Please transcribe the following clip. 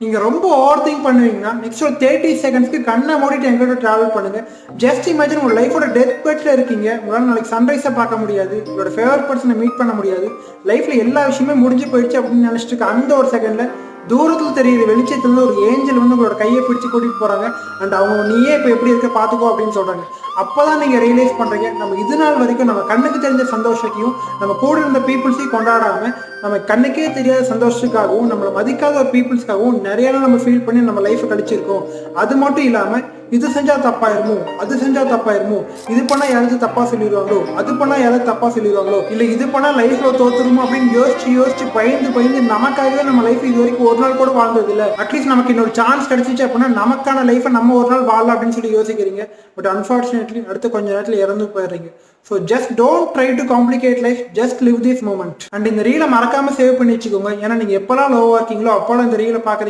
நீங்க ரொம்ப over think பண்ணுவீங்கன்னா next ஒரு 30 செகண்ட்ஸ்க்கு கண்ணை மூடிட்டு எங்கூட டிராவல் பண்ணுங்க. ஜஸ்ட் இமேஜின் உங்க லைஃபோட டெத் பெட்ல இருக்கீங்க. உங்களால நாளைக்கு சன்ரைஸை பார்க்க முடியாது, உங்களோட ஃபேவரட் பர்சனை மீட் பண்ண முடியாது, லைஃப்ல எல்லா விஷயமே முடிஞ்சு போயிடுச்சு அப்படின்னு நினைச்சிட்டு இருக்க அந்த ஒரு செகண்ட்ல தூரத்துல தெரியுற வெளிச்சத்துல ஒரு ஏஞ்சல் வந்து உங்களோட கையை பிடிச்சு கூட்டிட்டு போறாங்க. அண்ட் அவங்க நீயே இப்ப எப்படி இருக்க பாத்துக்கோ அப்படின்னு சொல்றாங்க. அப்பதான் நீங்க ரியலைஸ் பண்றீங்க நம்ம இது நாள் வரைக்கும் நம்ம கண்ணுக்கு தெரிஞ்ச சந்தோஷத்தையும் நம்ம கூட இருந்த பீப்புள்ஸையும் கொண்டாடாம நம்ம கண்ணுக்கே தெரியாத சந்தோஷத்துக்காகவும் நம்மளை மதிக்காத ஒரு பீப்புள்ஸ்க்காகவும் நிறைய நம்ம ஃபீல் பண்ணி நம்ம லைஃப் கழிச்சிருக்கோம். அது மட்டும் இல்லாம இது செஞ்சா தப்பாயிருமோ, அது செஞ்சா தப்பாயிருமோ, இது பண்ணா யாராவது தப்பா சொல்லிடுவாங்களோ, அது பண்ணா யாராவது தப்பா சொல்லிடுவாங்களோ, இல்ல இது பண்ணா லைஃப்ல தோத்துருமோ அப்படின்னு யோசிச்சு பயந்து நமக்காகவே நம்ம லைஃப் இது வரைக்கும் ஒரு நாள் கூட வாழ்ந்தது இல்ல. அட்லீஸ்ட் நமக்கு இன்னொரு சான்ஸ் கிடைச்சிச்சு அப்படின்னா நமக்கான லைஃபை நம்ம ஒரு நாள் வாழலாம் அப்படின்னு சொல்லி யோசிக்கிறீங்க. பட் அன்பார்ச்சுனேட்லி அடுத்த கொஞ்ச நேரத்துல இறந்து போயிடுறீங்க. So just don't try to complicate life, just live this moment. And இந்த ரீலை மறக்காம சேவ் பண்ணி வச்சுக்கோங்க. ஏன்னா நீங்க எப்பெல்லாம் லோவா இருக்கீங்களோ அப்போல்லாம் இந்த ரீலை பாக்குறீங்க